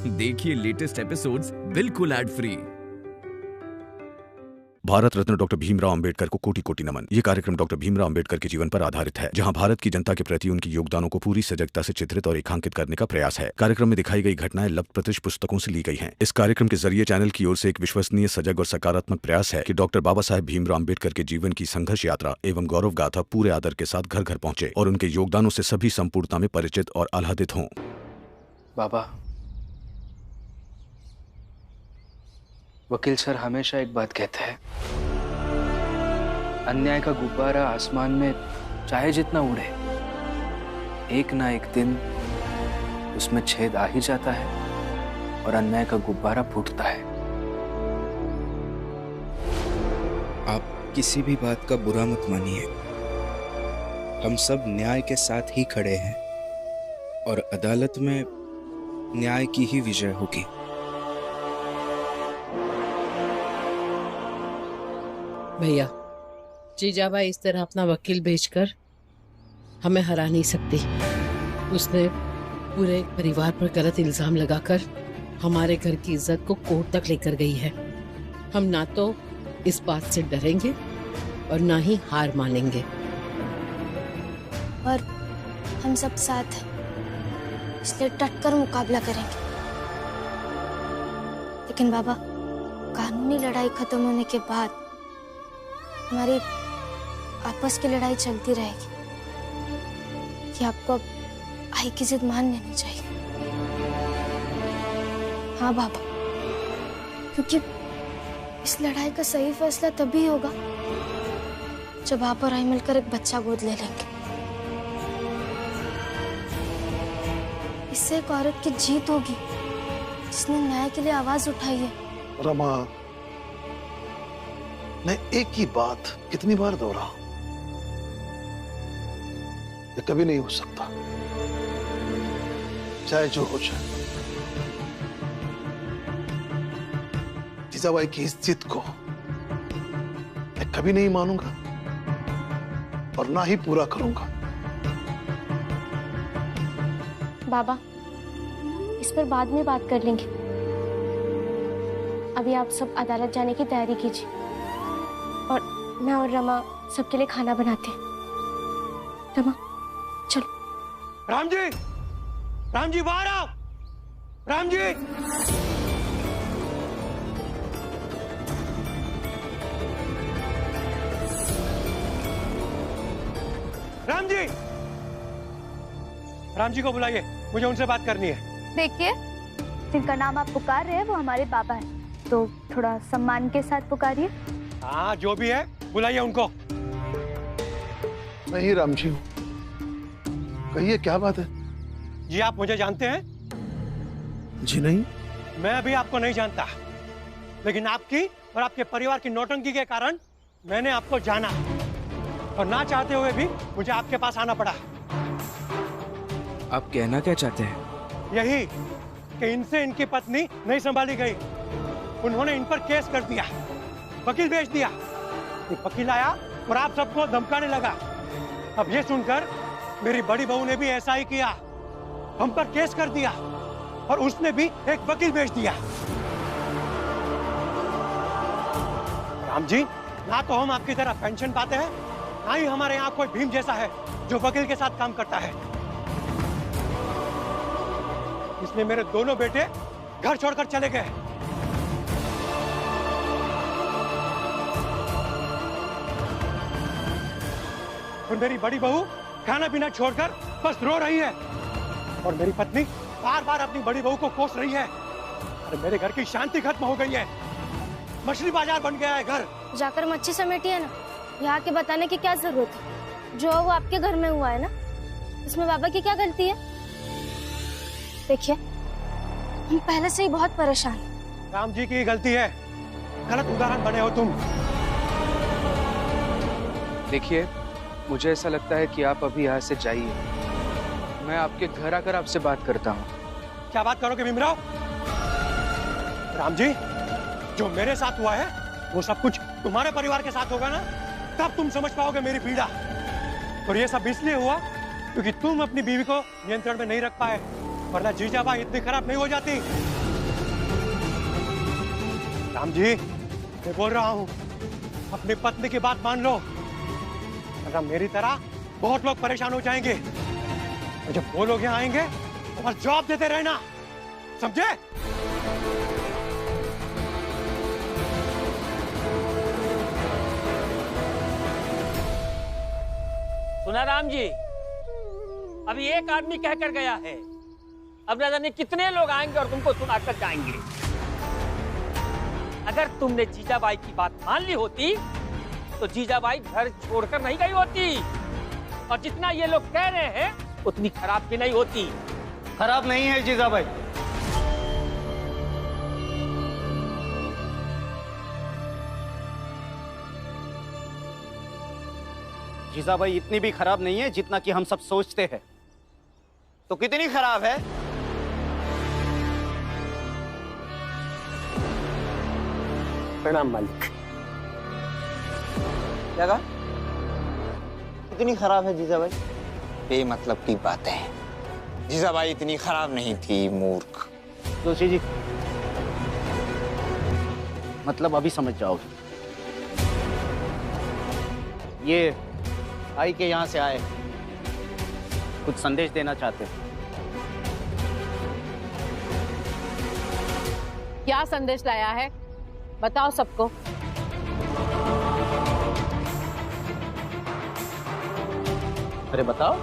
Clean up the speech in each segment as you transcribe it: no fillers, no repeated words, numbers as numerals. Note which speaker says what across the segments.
Speaker 1: देखिए latest episodes बिल्कुल ad free.
Speaker 2: Bharat Ratna doctor Bhimrao Ambedkar को कोटि कोटि नमन। ये कार्यक्रम डॉक्टर भीमराव अंबेडकर के जीवन पर आधारित है, जहां भारत की जनता के प्रति उनके योगदानों को पूरी सजगता से चित्रित और रेखांकित करने का प्रयास है। कार्यक्रम में दिखाई गई घटनाएं लब्ध पुस्तकों से ली गई हैं। इस कार्यक्रम के जरिए चैनल की ओर से एक विश्वसनीय, सजग और सकारात्मक प्रयास है कि डॉक्टर बाबा साहेब भीमराव अंबेडकर के जीवन की संघर्ष यात्रा एवं गौरव गाथा पूरे आदर के साथ घर घर पहुंचे और उनके योगदानों से सभी संपूर्णता में परिचित और आह्लादित हों।
Speaker 3: बाबा, वकील सर हमेशा एक बात कहते हैं, अन्याय का गुब्बारा आसमान में चाहे जितना उड़े, एक ना एक दिन उसमें छेद आ ही जाता है और अन्याय का गुब्बारा फूटता है।
Speaker 4: आप किसी भी बात का बुरा मत मानिए। हम सब न्याय के साथ ही खड़े हैं और अदालत में न्याय की ही विजय होगी।
Speaker 5: भैया, जीजाबाई इस तरह अपना वकील भेजकर हमें हरा नहीं सकती। उसने पूरे परिवार पर गलत इल्जाम लगाकर हमारे घर की इज्जत को कोर्ट तक लेकर गई है। हम ना तो इस बात से डरेंगे और ना ही हार मानेंगे।
Speaker 6: और हम सब साथ हैं, इसलिए डटकर मुकाबला करेंगे। लेकिन बाबा, कानूनी लड़ाई खत्म होने के बाद हमारी आपस की लड़ाई चलती रहेगी। कि आपको अब आई की जिद मान लेनी चाहिए। हाँ बाबा, क्योंकि इस लड़ाई का सही फैसला तभी होगा जब आप और आई मिलकर एक बच्चा गोद ले लेंगे। इससे एक औरत की जीत होगी जिसने न्याय के लिए आवाज उठाई है।
Speaker 7: रमा, मैं एक ही बात कितनी बार दोहराऊं? ये कभी नहीं हो सकता, चाहे जो हो जाए। जीजाबाई की इस जिद को मैं कभी नहीं मानूंगा और ना ही पूरा करूंगा।
Speaker 6: बाबा, इस पर बाद में बात कर लेंगे। अभी आप सब अदालत जाने की तैयारी कीजिए और मैं और रमा सबके लिए खाना बनाते हैं। रमा, चलो।
Speaker 8: राम जी बाहर आओ। राम जी, राम जी को बुलाइए, मुझे उनसे बात करनी है।
Speaker 9: देखिए, जिनका नाम आप पुकार रहे हैं वो हमारे पापा हैं, तो थोड़ा सम्मान के साथ पुकारिए।
Speaker 8: हाँ, जो भी है बुलाइए उनको।
Speaker 7: मैं ही राम जी हूँ, कहिए क्या बात है?
Speaker 8: जी, आप मुझे जानते हैं?
Speaker 7: जी नहीं।
Speaker 8: मैं अभी आपको नहीं जानता, लेकिन आपकी और आपके परिवार की नौटंकी के कारण मैंने आपको जाना और ना चाहते हुए भी मुझे आपके पास आना पड़ा।
Speaker 4: आप कहना क्या चाहते हैं?
Speaker 8: यही कि इनसे इनकी पत्नी नहीं संभाली गई, उन्होंने इन पर केस कर दिया, वकील भेज दिया। एक वकील आया और आप सबको धमकाने लगा। अब ये सुनकर मेरी बड़ी बहू ने भी ऐसा ही किया, हम पर केस कर दिया और उसने भी एक वकील भेज दिया। राम जी, ना तो हम आपकी तरह पेंशन पाते हैं, ना ही हमारे यहाँ कोई भीम जैसा है जो वकील के साथ काम करता है। इसलिए मेरे दोनों बेटे घर छोड़कर चले गए। और मेरी बड़ी बहू खाना पीना छोड़कर बस रो रही है और मेरी पत्नी बार बार अपनी बड़ी बहू को कोस रही है। अरे मेरे घर की शांति खत्म हो गई है, मछली बाजार बन गया है घर।
Speaker 6: जाकर मच्छी समेटिए ना, यहाँ के बताने की क्या जरूरत है? जो वो आपके घर में हुआ है ना, इसमें बाबा की क्या गलती है? देखिए, हम पहले से ही बहुत परेशान हैं।
Speaker 8: राम जी की गलती है, गलत उदाहरण बने हो तुम।
Speaker 3: देखिए, मुझे ऐसा लगता है कि आप अभी यहाँ से जाइए, मैं आपके घर आकर आपसे बात करता हूँ।
Speaker 8: क्या बात करोगे भीमराव? राम जी, जो मेरे साथ हुआ है वो सब कुछ तुम्हारे परिवार के साथ होगा ना, तब तुम समझ पाओगे मेरी पीड़ा। और ये सब इसलिए हुआ क्योंकि तुम अपनी बीवी को नियंत्रण में नहीं रख पाए वरना जीजाबाई इतनी खराब नहीं हो जाती। राम जी, मैं बोल रहा हूँ, अपनी पत्नी की बात मान लो, वरना मेरी तरह बहुत लोग परेशान हो जाएंगे। और जब वो लोग यहाँ आएंगे तो बस जवाब देते रहना, समझे?
Speaker 10: सुना राम जी, अभी एक आदमी कहकर गया है, अब न जाने कितने लोग आएंगे और तुमको सुनाकर जाएंगे। अगर तुमने जीजाबाई की बात मान ली होती तो जीजाबाई घर छोड़कर नहीं गई होती, और जितना ये लोग कह रहे हैं उतनी खराब भी नहीं होती।
Speaker 11: खराब नहीं है जीजाबाई। जीजाबाई इतनी भी खराब नहीं है जितना कि हम सब सोचते हैं। तो कितनी खराब है?
Speaker 10: प्रणाम मालिक।
Speaker 11: क्या कहा? कितनी खराब है जीजाबाई? बेमतलब की बातें हैं। जीजाबाई इतनी खराब नहीं थी, मूर्ख। जोशी जी, मतलब अभी समझ जाओगे। ये आई के यहां से आए, कुछ संदेश देना चाहते हैं।
Speaker 5: क्या संदेश लाया है, बताओ सबको।
Speaker 11: अरे बताओ।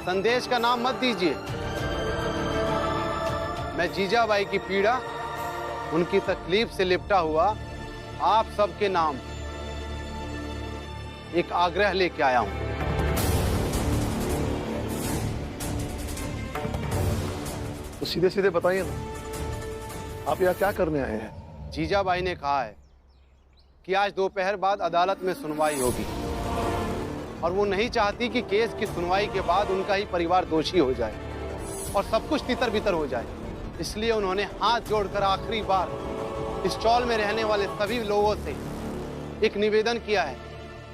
Speaker 11: संदेश का नाम मत दीजिए। मैं जीजाबाई की पीड़ा, उनकी तकलीफ से लिपटा हुआ आप सबके नाम एक आग्रह लेके आया हूं।
Speaker 7: तो सीधे सीधे बताइए ना, आप यहाँ क्या करने आए हैं?
Speaker 11: जीजाबाई ने कहा है कि आज दोपहर बाद अदालत में सुनवाई होगी, और वो नहीं चाहती कि केस की सुनवाई के बाद उनका ही परिवार दोषी हो जाए और सब कुछ तितर बितर हो जाए। इसलिए उन्होंने हाथ जोड़कर आखिरी बार इस चौल में रहने वाले सभी लोगों से एक निवेदन किया है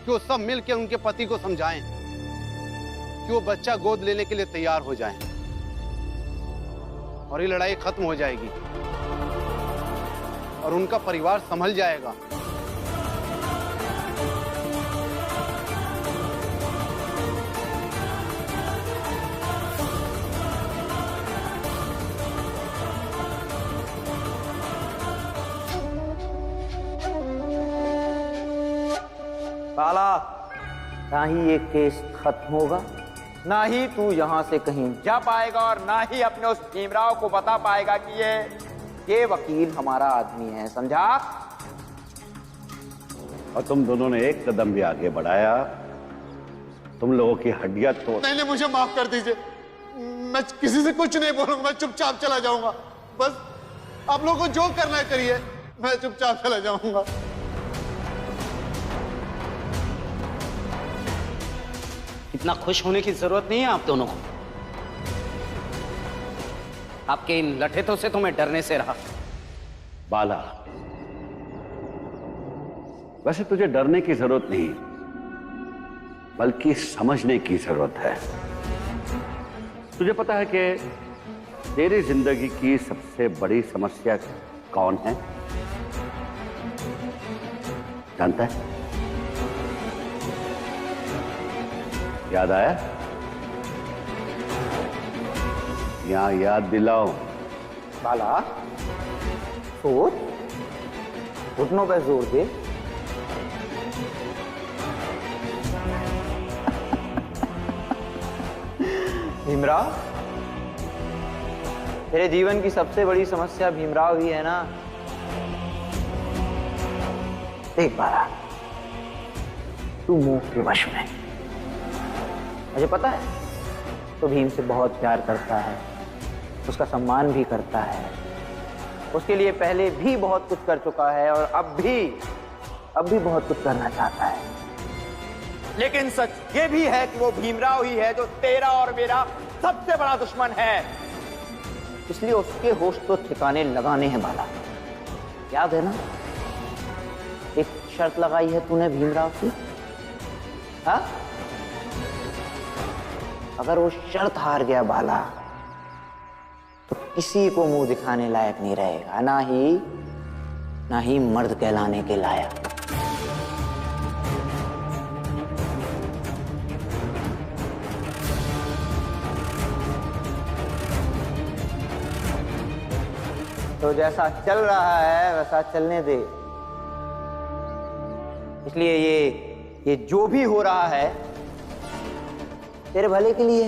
Speaker 11: कि वो सब मिलकर उनके पति को समझाएं कि वो बच्चा गोद लेने के लिए तैयार हो जाएं, और ये लड़ाई खत्म हो जाएगी और उनका परिवार संभल जाएगा।
Speaker 12: काला, ना ही ये केस खत्म होगा, ना ही तू यहाँ से कहीं जा पाएगा, और ना ही अपने उस भीमराव को बता पाएगा कि ये वकील हमारा आदमी है, समझा?
Speaker 13: और तुम दोनों ने एक कदम भी आगे बढ़ाया, तुम लोगों की हड्डियां तोड़।
Speaker 7: नहीं, मुझे माफ कर दीजिए, मैं किसी से कुछ नहीं बोलूंगा, मैं चुपचाप चला जाऊंगा। बस आप लोगों को जो करना है करिए, मैं चुपचाप चला जाऊंगा।
Speaker 11: इतना खुश होने की जरूरत नहीं है आप दोनों को। आपके इन लठेतों से तो मैं डरने से रहा।
Speaker 13: बाला, वैसे तुझे डरने की जरूरत नहीं, बल्कि समझने की जरूरत है। तुझे पता है कि तेरी जिंदगी की सबसे बड़ी समस्या कौन है? जानता है? याद आया? यहां याद दिलाओ।
Speaker 12: काला, सोच, घुटनों पे जोर दे। भीमराव, तेरे जीवन की सबसे बड़ी समस्या भीमराव ही है ना? देख बाला, तू मोह के वश में, मुझे पता है तो भीम से बहुत प्यार करता है, उसका सम्मान भी करता है, उसके लिए पहले भी बहुत कुछ कर चुका है और अब भी बहुत कुछ करना चाहता है। लेकिन सच ये भी है कि वो भीमराव ही है जो तेरा और मेरा सबसे बड़ा दुश्मन है। इसलिए उसके होश तो ठिकाने लगाने हैं बाला। याद है ना, एक शर्त लगाई है तूने भीमराव से हाँ? अगर वो शर्त हार गया बाला तो किसी को मुंह दिखाने लायक नहीं रहेगा, ना ही मर्द कहलाने के लायक। तो जैसा चल रहा है वैसा चलने दे। इसलिए ये जो भी हो रहा है तेरे भले के लिए।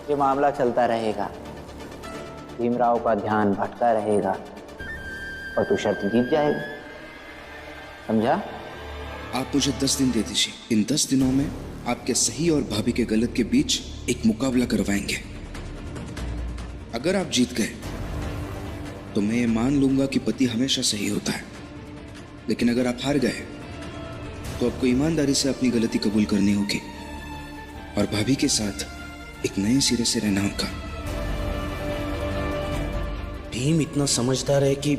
Speaker 12: ये मामला चलता रहेगा, भीमराव का ध्यान भटका रहेगा और तू शर्त जीत जाएगा, समझा?
Speaker 4: आप मुझे 10 दिन दे दीजिए। इन 10 दिनों में आपके सही और भाभी के गलत के बीच एक मुकाबला करवाएंगे। अगर आप जीत गए तो मैं ये मान लूंगा कि पति हमेशा सही होता है, लेकिन अगर आप हार गए तो आपको ईमानदारी से अपनी गलती कबूल करनी होगी और भाभी के साथ एक नए सिरे से रहना होगा।
Speaker 14: भीम इतना समझदार है कि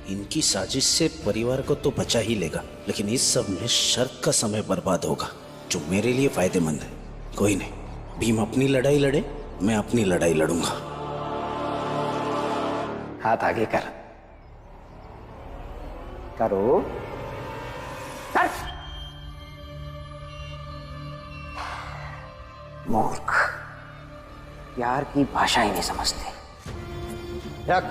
Speaker 14: इनकी साजिश से परिवार को तो बचा ही लेगा, लेकिन इस सब में शर्त का समय बर्बाद होगा जो मेरे लिए फायदेमंद है। कोई नहीं, भीम अपनी लड़ाई लड़े, मैं अपनी लड़ाई लड़ूंगा।
Speaker 12: हाथ आगे कर, करो, कर। मूर्ख, प्यार की भाषा ही नहीं समझते। रख।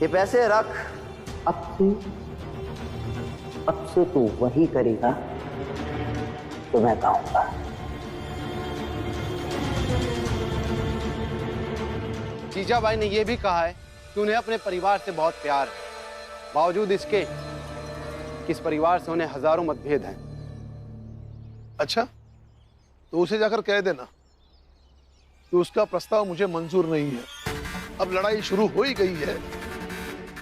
Speaker 12: ये पैसे रख। अब से तू वही करेगा तो मैं कहूंगा।
Speaker 11: जीजाबाई ने यह भी कहा है कि उन्हें अपने परिवार से बहुत प्यार है, बावजूद इसके कि इस परिवार से उन्हें हजारों मतभेद हैं।
Speaker 7: अच्छा, तो उसे जाकर कह देना कि उसका प्रस्ताव मुझे मंजूर नहीं है। अब लड़ाई शुरू हो ही गई है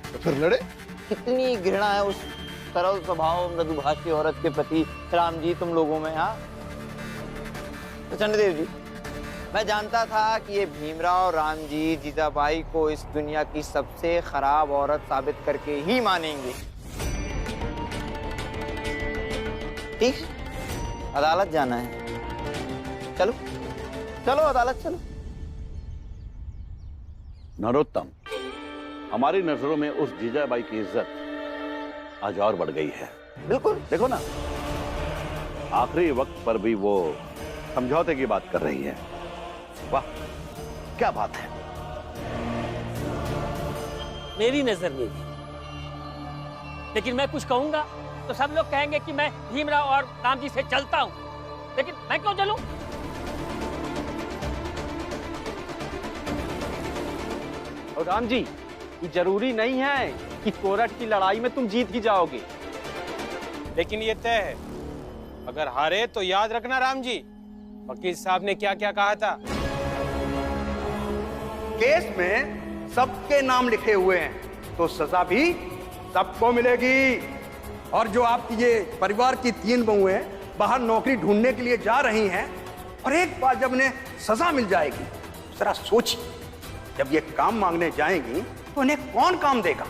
Speaker 7: तो फिर लड़े।
Speaker 12: कितनी घृणा है उस सरल स्वभाव मृदुभाषी औरत के प्रति राम जी तुम लोगों में। हाँ चंद्रदेव जी, मैं जानता था कि ये भीमराव राम जी जीजाबाई को इस दुनिया की सबसे खराब औरत साबित करके ही मानेंगे। ठीक, अदालत जाना है। चलो चलो अदालत चलो।
Speaker 13: नरोत्तम, हमारी नजरों में उस जीजाबाई की इज्जत आज और बढ़ गई है।
Speaker 12: बिल्कुल,
Speaker 13: देखो ना, आखिरी वक्त पर भी वो समझौते की बात कर रही है। वाह, क्या बात है।
Speaker 10: मेरी नजर में भी, लेकिन मैं कुछ कहूंगा तो सब लोग कहेंगे कि मैं भीमराव और राम जी से चलता हूं, लेकिन मैं क्यों चलूं?
Speaker 15: और राम जी, ये जरूरी नहीं है कि कोर्ट की लड़ाई में तुम जीत ही जाओगे,
Speaker 8: लेकिन ये तय है, अगर हारे तो याद रखना राम जी, वकील साहब ने क्या क्या कहा था।
Speaker 16: केस में सबके नाम लिखे हुए हैं तो सजा भी सबको मिलेगी। और जो आपकी ये परिवार की 3 बहुएं बाहर नौकरी ढूंढने के लिए जा रही हैं और एक बार जब उन्हें सजा मिल जाएगी, जरा सोचिए, जब ये काम मांगने जाएंगी तो उन्हें कौन काम देगा।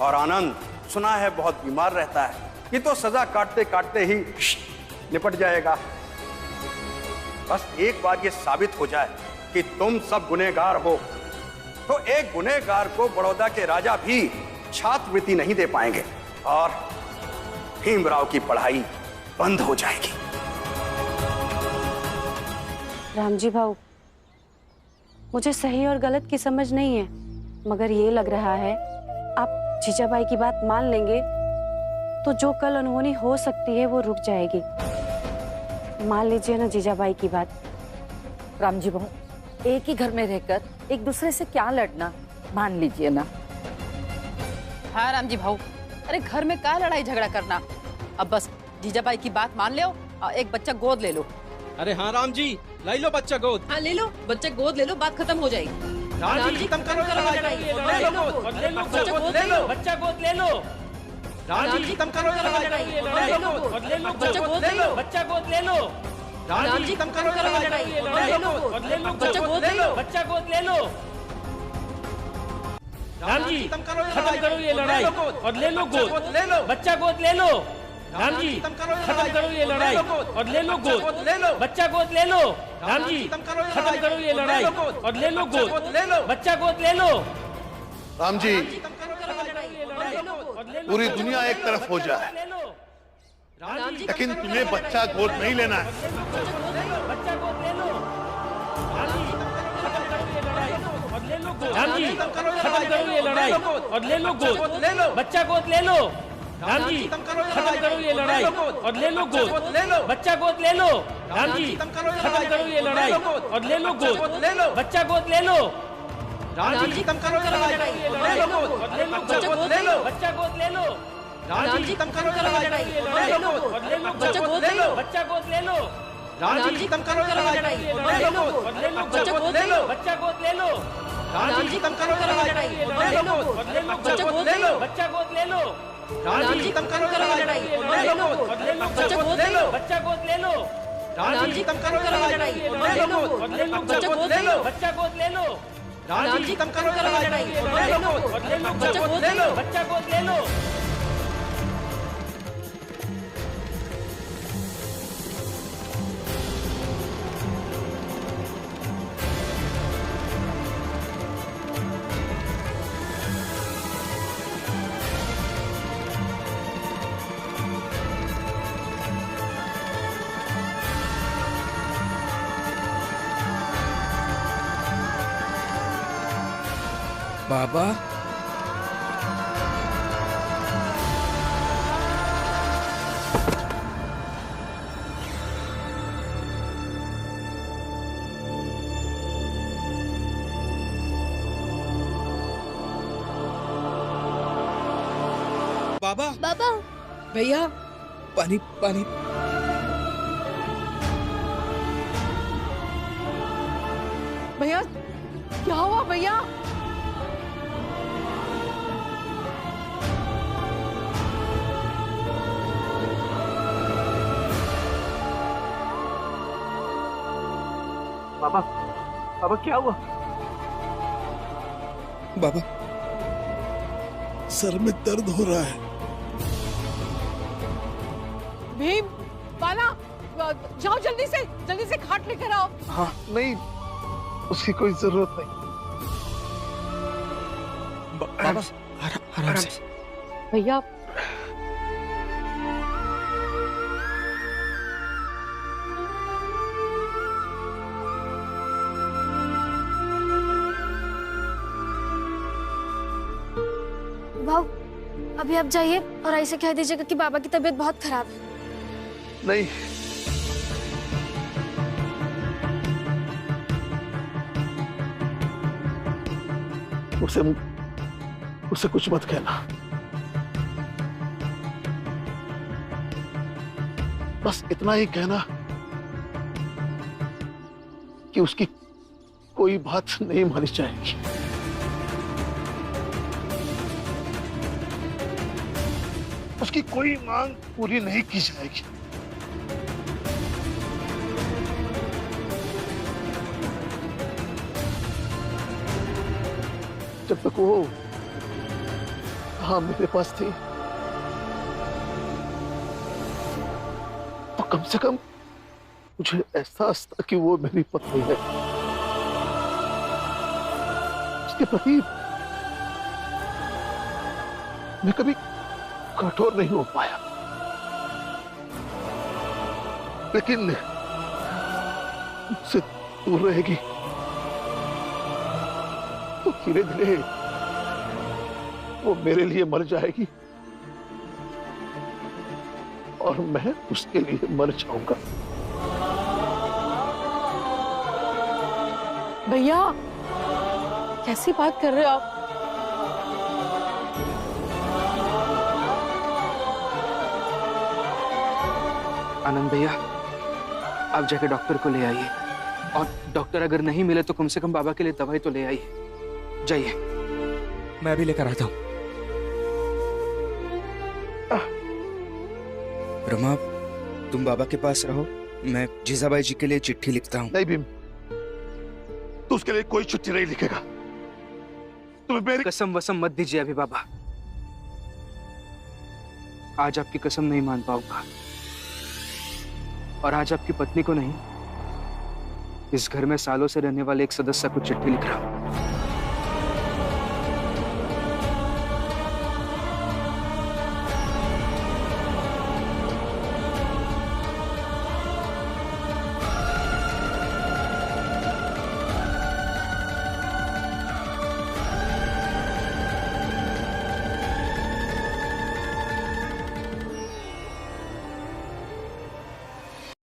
Speaker 16: और आनंद सुना है बहुत बीमार रहता है, ये तो सजा काटते काटते ही निपट जाएगा। बस एक बार ये साबित हो जाए कि तुम सब गुनहगार हो तो एक गुनहगार को बड़ौदा के राजा भी छात्रवृत्ति नहीं दे पाएंगे और भीमराव की पढ़ाई बंद हो जाएगी।
Speaker 17: रामजी भाऊ, मुझे सही और गलत की समझ नहीं है, मगर ये लग रहा है आप जीजाबाई की बात मान लेंगे तो जो कल अनहोनी हो सकती है वो रुक जाएगी। मान लीजिए ना जीजाबाई की बात।
Speaker 18: रामजी बहू, एक ही घर में रहकर एक दूसरे से क्या लड़ना, मान लीजिए ना।
Speaker 5: हाँ रामजी भाऊ, अरे घर में क्या लड़ाई झगड़ा करना, अब बस जीजाबाई की बात मान लो और एक बच्चा गोद ले लो।
Speaker 15: अरे हाँ राम जी, ले लो बच्चा गोद।
Speaker 5: हाँ ले लो, बच्चा गोद ले लो, बात खत्म हो जाएगी।
Speaker 15: राम जी, खत्म करो लड़ाई।
Speaker 10: बच्चा गोद ले लो, बच्चा गोद ले लो।
Speaker 15: राम जी, खत्म करो लड़ाई।
Speaker 10: बच्चा गोद ले लो, बच्चा गोद ले लो।
Speaker 15: राम जी, खत्म करो लड़ाई।
Speaker 10: बच्चा गोद ले लो, बच्चा गोद ले लो। राम जी खत्म करो ये लड़ाई और ले लो गोद, बच्चा गोद ले लो। राम जी खत्म करो ये लड़ाई और ले लो गोद, बच्चा गोद ले लो। राम जी खत्म करो ये लड़ाई और ले लो गोद, बच्चा गोद ले लो।
Speaker 7: राम जी पूरी दुनिया एक तरफ हो जाए, लेकिन तुम्हें बच्चा गोद नहीं लेना है।
Speaker 10: बच्चा गोद ले लो। राम जी खत्म करो ये लड़ाई और ले लो गोद, बच्चा गोद ले लो। राम जी खत्म करो ये लड़ाई और ले लो गोद, बच्चा गोद ले लो। राम जी खत्म करो ये लड़ाई और ले लो गोद, बच्चा गोद ले लो। राम जी खत्म करो ये लड़ाई और ले लो गोद, बच्चा गोद ले लो, बच्चा गोद ले लो। राम जी खत्म करो ये लड़ाई और ले लो गोद, बच्चा गोद ले लो, बच्चा गोद ले लो। राम जी खत्म करो ये लड़ाई और ले लो गोद, बच्चा गोद ले लो, बच्चा गोद ले लो। राम जी खत्म करो ये लड़ाई और ले लो गोद, बच्चा गोद ले लो, बच्चा गोद ले लो। राम जी खत्म करो ये लड़ाई और ले लो गोद, बच्चा गोद ले लो, बच्चा गोद ले लो। राम जी खत्म करो ये लड़ाई और ले लो गोद, बच्चा गोद ले लो, बच्चा गोद ले लो। राम जी खत्म करो ये लड़ाई और ले लो गोद, बच्चा गोद ले लो, बच्चा गोद ले लो।
Speaker 4: बाबा बाबा
Speaker 6: बाबा
Speaker 5: भैया
Speaker 4: पानी पानी।
Speaker 5: भैया क्या हुआ भैया?
Speaker 15: बाबा बाबा क्या हुआ?
Speaker 7: बाबा सर में दर्द हो रहा है।
Speaker 5: भीम बाला जाओ जल्दी से खाट लेकर आओ।
Speaker 7: हाँ नहीं, उसकी कोई जरूरत नहीं।
Speaker 4: बाबा आराम से।
Speaker 5: भैया
Speaker 6: भाव अभी आप जाइए और ऐसे कह दीजिएगा कि बाबा की तबीयत बहुत खराब है।
Speaker 7: नहीं, उसे कुछ मत कहना। बस इतना ही कहना कि उसकी कोई बात नहीं मानी जाएगी। उसकी कोई मांग पूरी नहीं की जाएगी। जब तक वो हाँ मेरे पास थी तो कम से कम मुझे एहसास था कि वो मेरी पत्नी है। उसके प्रति मैं कभी कठोर नहीं हो पाया, लेकिन मुझसे दूर रहेगी तो धीरे धीरे वो मेरे लिए मर जाएगी और मैं उसके लिए मर जाऊंगा।
Speaker 5: भैया कैसी बात कर रहे हो आप?
Speaker 3: आनंद भैया आप जाके डॉक्टर को ले आइए, और डॉक्टर अगर नहीं मिले तो कम से कम बाबा के लिए दवाई तो ले आइए। जाइए।
Speaker 4: मैं भी लेकर आता हूं। रमा तुम बाबा के पास रहो, मैं जीजाबाई जी के लिए चिट्ठी लिखता हूं।
Speaker 7: नहीं भीम, तू उसके लिए कोई चिट्ठी नहीं लिखेगा। तुम्हें मेरी
Speaker 3: कसम वसम मत दीजिए अभी बाबा। आज आपकी कसम नहीं मान पाऊंगा, और आज आपकी पत्नी को नहीं, इस घर में सालों से रहने वाले एक सदस्य को चिट्ठी लिख रहा हूं।